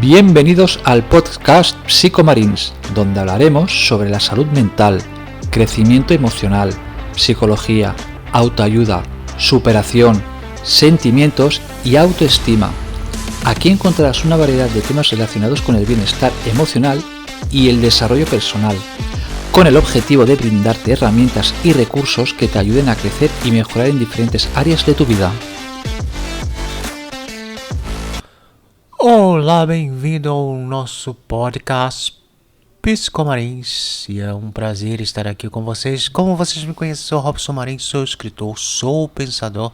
Bienvenidos al podcast Psicomarines, donde hablaremos sobre la salud mental, crecimiento emocional, psicología, autoayuda, superación, sentimientos y autoestima. Aquí encontrarás una variedad de temas relacionados con el bienestar emocional y el desarrollo personal, con el objetivo de brindarte herramientas y recursos que te ayuden a crecer y mejorar en diferentes áreas de tu vida. Olá, bem-vindo ao nosso podcast Psicomarins, e é um prazer estar aqui com vocês. Como vocês me conhecem, sou Robson Marins, sou escritor, sou pensador.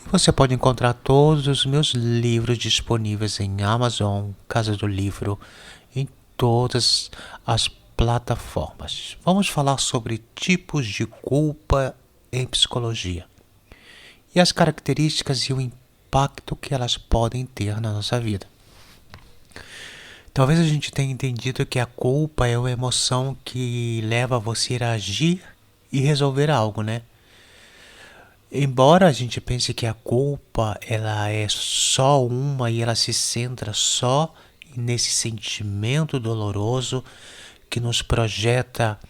E você pode encontrar todos os meus livros disponíveis em Amazon, Casa do Livro, em todas as plataformas. Vamos falar sobre tipos de culpa em psicologia e as características e o impacto que elas podem ter na nossa vida. Talvez a gente tenha entendido que a culpa é uma emoção que leva você a agir e resolver algo, né? Embora a gente pense que a culpa ela é só uma e ela se centra só nesse sentimento doloroso que nos projeta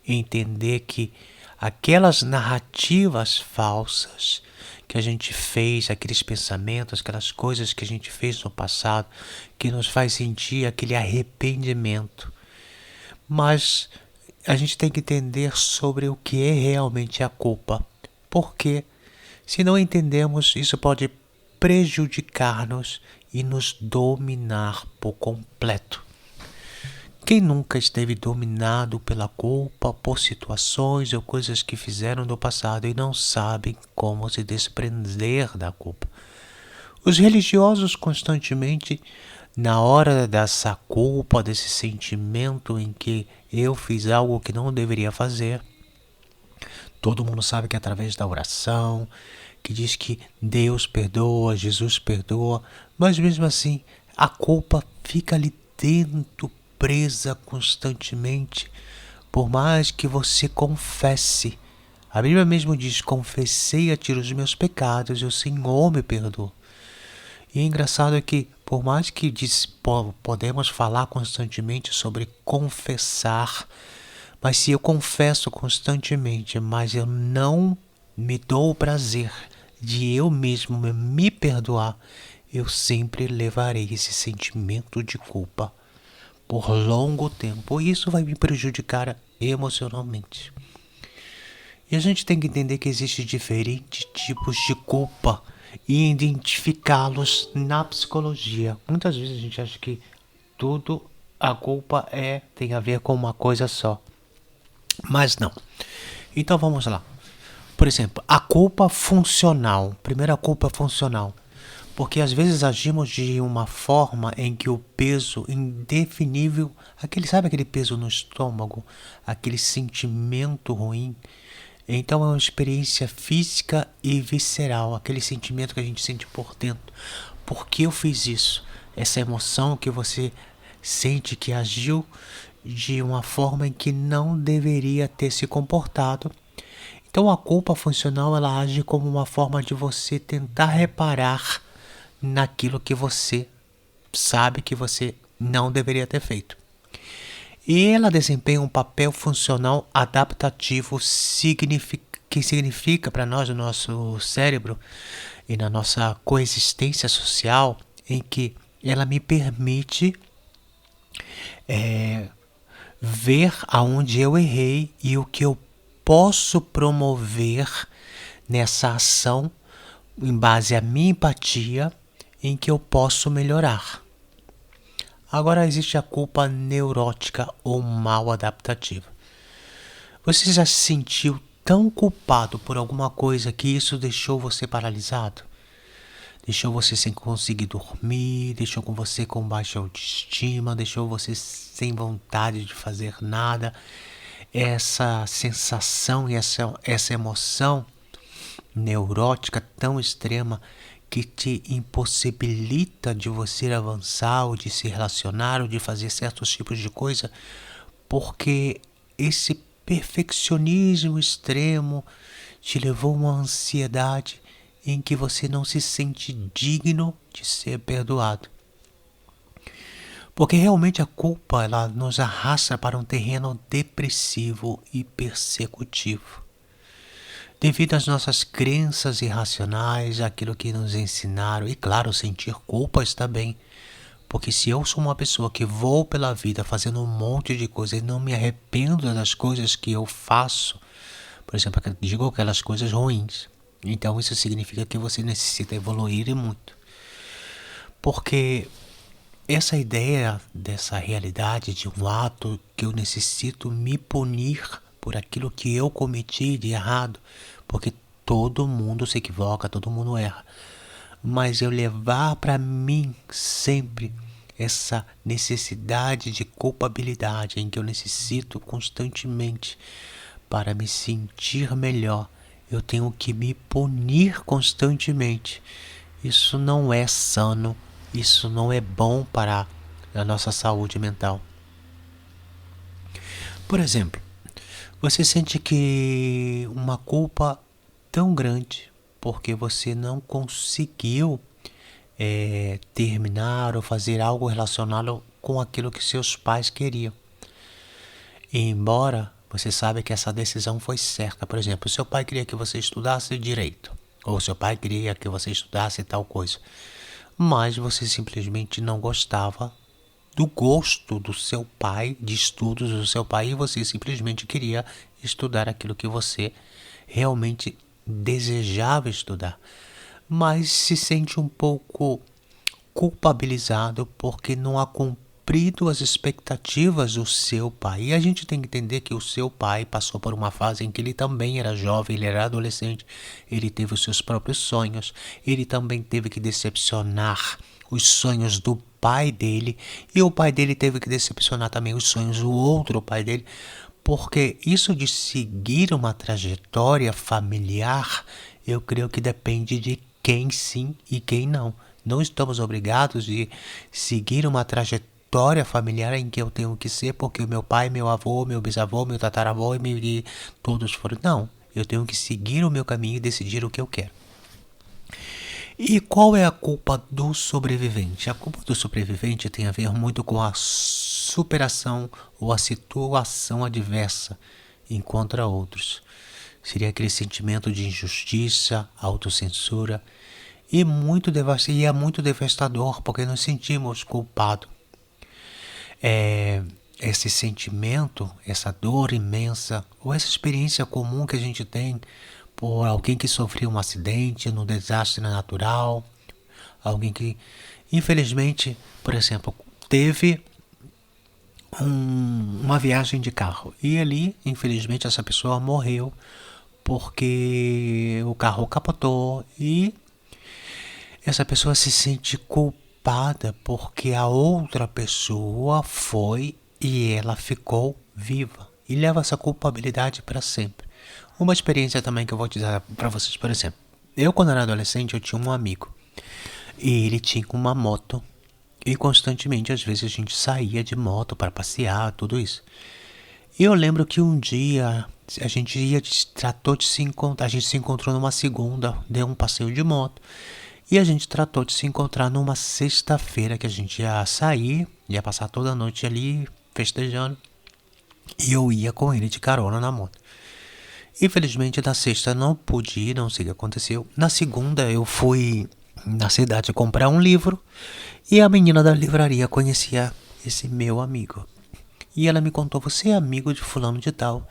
entender que aquelas narrativas falsas que a gente fez, aqueles pensamentos, aquelas coisas que a gente fez no passado, que nos faz sentir aquele arrependimento. Mas a gente tem que entender sobre o que é realmente a culpa. Porque, se não entendemos, isso pode prejudicar-nos e nos dominar por completo. Quem nunca esteve dominado pela culpa por situações ou coisas que fizeram no passado e não sabe como se desprender da culpa? Os religiosos constantemente, na hora dessa culpa, desse sentimento em que eu fiz algo que não deveria fazer, todo mundo sabe que é através da oração, que diz que Deus perdoa, Jesus perdoa, mas mesmo assim a culpa fica ali dentro, presa constantemente, por mais que você confesse. A Bíblia mesmo diz: confessei a ti os meus pecados e o Senhor me perdoou. E é engraçado que, por mais que podemos falar constantemente sobre confessar, mas se eu confesso constantemente, mas eu não me dou o prazer de eu mesmo me perdoar, eu sempre levarei esse sentimento de culpa por longo tempo, e isso vai me prejudicar emocionalmente. E a gente tem que entender que existem diferentes tipos de culpa e identificá-los na psicologia. Muitas vezes a gente acha que tudo a culpa tem a ver com uma coisa só, mas não. Então vamos lá. Por exemplo, a culpa funcional. Primeiro, a culpa funcional. Porque às vezes agimos de uma forma em que o peso indefinível, sabe aquele peso no estômago, aquele sentimento ruim? Então é uma experiência física e visceral, aquele sentimento que a gente sente por dentro. Por que eu fiz isso? Essa emoção que você sente que agiu de uma forma em que não deveria ter se comportado. Então a culpa funcional ela age como uma forma de você tentar reparar naquilo que você sabe que você não deveria ter feito. E ela desempenha um papel funcional adaptativo que significa para nós, no nosso cérebro e na nossa coexistência social, em que ela me permite ver aonde eu errei e o que eu posso promover nessa ação em base à minha empatia, em que eu posso melhorar. Agora existe a culpa neurótica ou mal adaptativa. Você já se sentiu tão culpado por alguma coisa que isso deixou você paralisado? Deixou você sem conseguir dormir, deixou você com baixa autoestima, deixou você sem vontade de fazer nada. Essa sensação e essa emoção neurótica tão extrema que te impossibilita de você avançar ou de se relacionar ou de fazer certos tipos de coisa, porque esse perfeccionismo extremo te levou a uma ansiedade em que você não se sente digno de ser perdoado. Porque realmente a culpa ela nos arrasta para um terreno depressivo e persecutivo. Devido às nossas crenças irracionais, aquilo que nos ensinaram, e claro, sentir culpa está bem. Porque se eu sou uma pessoa que vou pela vida fazendo um monte de coisas e não me arrependo das coisas que eu faço, por exemplo, digo aquelas coisas ruins, então isso significa que você necessita evoluir muito. Porque essa ideia dessa realidade de um ato que eu necessito me punir por aquilo que eu cometi de errado, porque todo mundo se equivoca, todo mundo erra, mas eu levar para mim sempre essa necessidade de culpabilidade em que eu necessito constantemente para me sentir melhor, eu tenho que me punir constantemente. Isso não é sano, isso não é bom para a nossa saúde mental. Por exemplo, você sente que uma culpa tão grande porque você não conseguiu terminar ou fazer algo relacionado com aquilo que seus pais queriam. E embora você sabe que essa decisão foi certa, por exemplo, seu pai queria que você estudasse direito, ou seu pai queria que você estudasse tal coisa, mas você simplesmente não gostava do gosto do seu pai, de estudos do seu pai, e você simplesmente queria estudar aquilo que você realmente desejava estudar, mas se sente um pouco culpabilizado porque não há cumprido as expectativas do seu pai. E a gente tem que entender que o seu pai passou por uma fase em que ele também era jovem, ele era adolescente, ele teve os seus próprios sonhos, ele também teve que decepcionar os sonhos do pai dele, e o pai dele teve que decepcionar também os sonhos do outro pai dele, porque isso de seguir uma trajetória familiar, eu creio que depende de quem sim e quem não. Não estamos obrigados de seguir uma trajetória familiar em que eu tenho que ser porque o meu pai, meu avô, meu bisavô, meu tataravô e todos foram. Não, eu tenho que seguir o meu caminho e decidir o que eu quero. E qual é a culpa do sobrevivente? A culpa do sobrevivente tem a ver muito com a superação ou a situação adversa encontra outros. Seria aquele sentimento de injustiça, autocensura, e é muito devastador porque nos sentimos culpados. Esse sentimento, essa dor imensa, ou essa experiência comum que a gente tem por alguém que sofreu um acidente, num desastre natural, alguém que, infelizmente, por exemplo, teve uma viagem de carro e ali, infelizmente, essa pessoa morreu porque o carro capotou e essa pessoa se sente culpada porque a outra pessoa foi e ela ficou viva e leva essa culpabilidade para sempre. Uma experiência também que eu vou te dar para vocês, por exemplo. Eu, quando era adolescente, eu tinha um amigo e ele tinha uma moto e constantemente, às vezes, a gente saía de moto para passear, tudo isso. E eu lembro que um dia a gente tratou de se encontrar, a gente se encontrou numa segunda, deu um passeio de moto. E a gente tratou de se encontrar numa sexta-feira que a gente ia sair, ia passar toda a noite ali festejando. E eu ia com ele de carona na moto. Infelizmente na sexta não pude ir, não sei o que aconteceu. Na segunda eu fui na cidade comprar um livro e a menina da livraria conhecia esse meu amigo. E ela me contou, você é amigo de fulano de tal,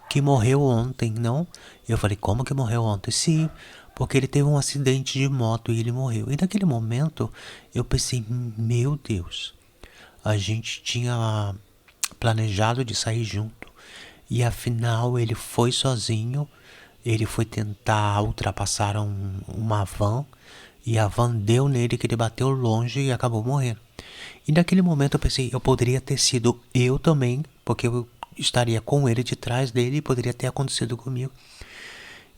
que morreu ontem, não? Eu falei, como que morreu ontem? Sim, porque ele teve um acidente de moto e ele morreu. E naquele momento eu pensei, meu Deus, a gente tinha planejado de sair junto e afinal ele foi sozinho, ele foi tentar ultrapassar uma van e a van deu nele que ele bateu longe e acabou morrendo. E naquele momento eu pensei, eu poderia ter sido eu também, porque eu estaria com ele de trás dele e poderia ter acontecido comigo.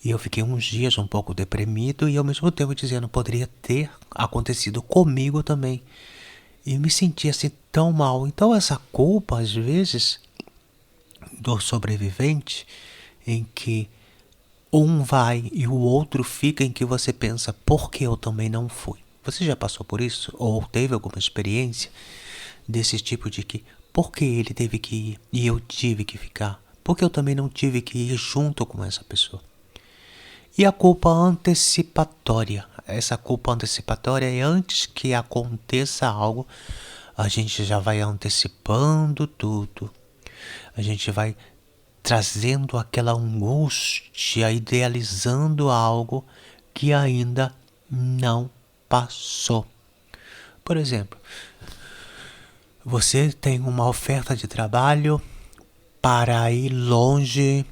E eu fiquei uns dias um pouco deprimido e ao mesmo tempo dizendo, poderia ter acontecido comigo também. E me sentia assim tão mal. Então essa culpa, às vezes, do sobrevivente, em que um vai e o outro fica, em que você pensa, por que eu também não fui? Você já passou por isso? Ou teve alguma experiência desse tipo de que, por que ele teve que ir e eu tive que ficar? Porque eu também não tive que ir junto com essa pessoa. E a culpa antecipatória. Essa culpa antecipatória é antes que aconteça algo, a gente já vai antecipando tudo. A gente vai trazendo aquela angústia, idealizando algo que ainda não passou. Por exemplo, você tem uma oferta de trabalho para ir longe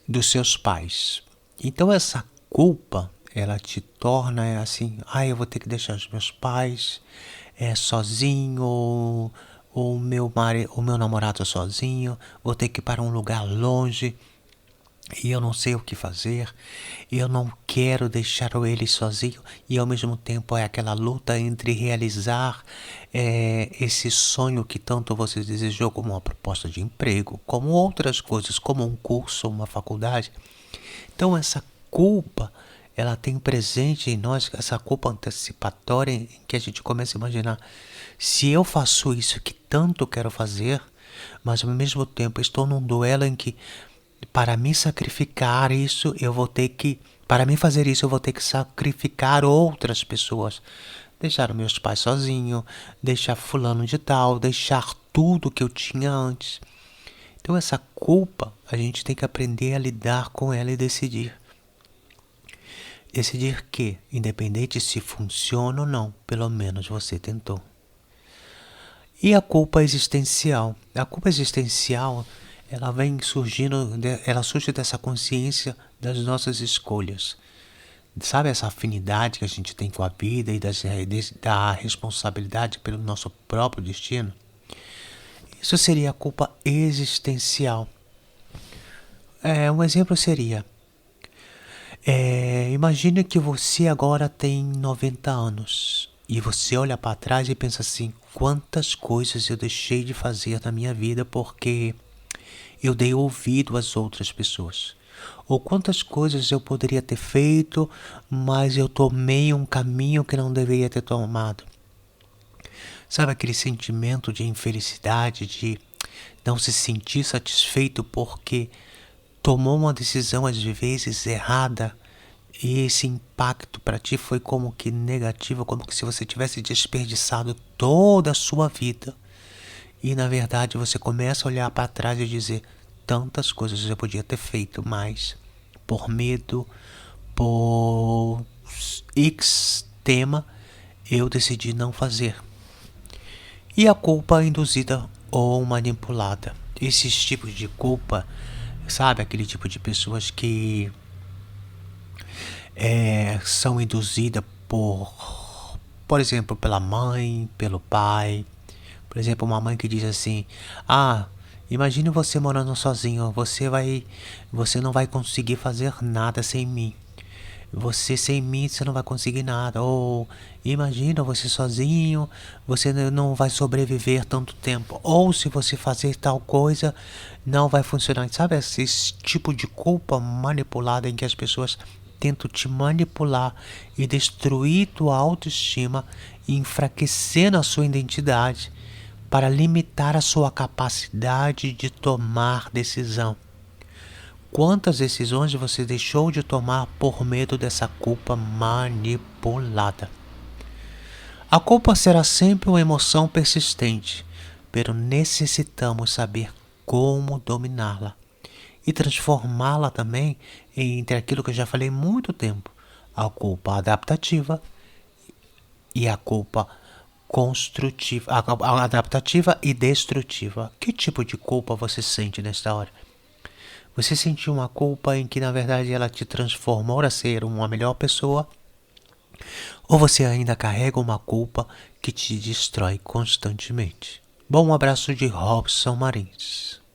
dos seus pais. Então essa culpa, ela te torna assim, eu vou ter que deixar os meus pais sozinho, ou o meu namorado sozinho, vou ter que ir para um lugar longe e eu não sei o que fazer, eu não quero deixar ele sozinho, e ao mesmo tempo é aquela luta entre realizar esse sonho que tanto você desejou, como uma proposta de emprego, como outras coisas, como um curso, uma faculdade. Então essa culpa, ela tem presente em nós, essa culpa antecipatória, em que a gente começa a imaginar, se eu faço isso que tanto quero fazer, mas ao mesmo tempo estou num duelo em que, para me sacrificar isso, para mim fazer isso, eu vou ter que sacrificar outras pessoas. Deixar meus pais sozinhos, deixar fulano de tal, deixar tudo que eu tinha antes. Então essa culpa, a gente tem que aprender a lidar com ela e decidir. Decidir que, independente se funciona ou não, pelo menos você tentou. E a culpa existencial? A culpa existencial, ela vem surgindo, ela surge dessa consciência das nossas escolhas. Sabe essa afinidade que a gente tem com a vida e da responsabilidade pelo nosso próprio destino? Isso seria a culpa existencial. Um exemplo seria, imagine que você agora tem 90 anos e você olha para trás e pensa assim, quantas coisas eu deixei de fazer na minha vida porque eu dei ouvido às outras pessoas. Ou quantas coisas eu poderia ter feito, mas eu tomei um caminho que não deveria ter tomado. Sabe aquele sentimento de infelicidade, de não se sentir satisfeito porque tomou uma decisão às vezes errada, e esse impacto para ti foi como que negativo, como que se você tivesse desperdiçado toda a sua vida. E na verdade você começa a olhar para trás e dizer, tantas coisas eu podia ter feito, mas por medo, por X tema, eu decidi não fazer. E a culpa induzida ou manipulada. Esses tipos de culpa, sabe, aquele tipo de pessoas que são induzidas por exemplo, pela mãe, pelo pai. Por exemplo, uma mãe que diz assim, imagine você morando sozinho, você não vai conseguir fazer nada sem mim. Sem mim você não vai conseguir nada. Ou imagina você sozinho, você não vai sobreviver tanto tempo. Ou se você fazer tal coisa, não vai funcionar. Sabe esse tipo de culpa manipulada em que as pessoas tentam te manipular e destruir tua autoestima, enfraquecendo a sua identidade para limitar a sua capacidade de tomar decisão. Quantas decisões você deixou de tomar por medo dessa culpa manipulada? A culpa será sempre uma emoção persistente, pero necessitamos saber como dominá-la e transformá-la também entre aquilo que eu já falei há muito tempo, a culpa adaptativa e a culpa construtiva, a adaptativa e destrutiva. Que tipo de culpa você sente nesta hora? Você sentiu uma culpa em que na verdade ela te transformou a ser uma melhor pessoa? Ou você ainda carrega uma culpa que te destrói constantemente? Bom, um abraço de Robson Marins.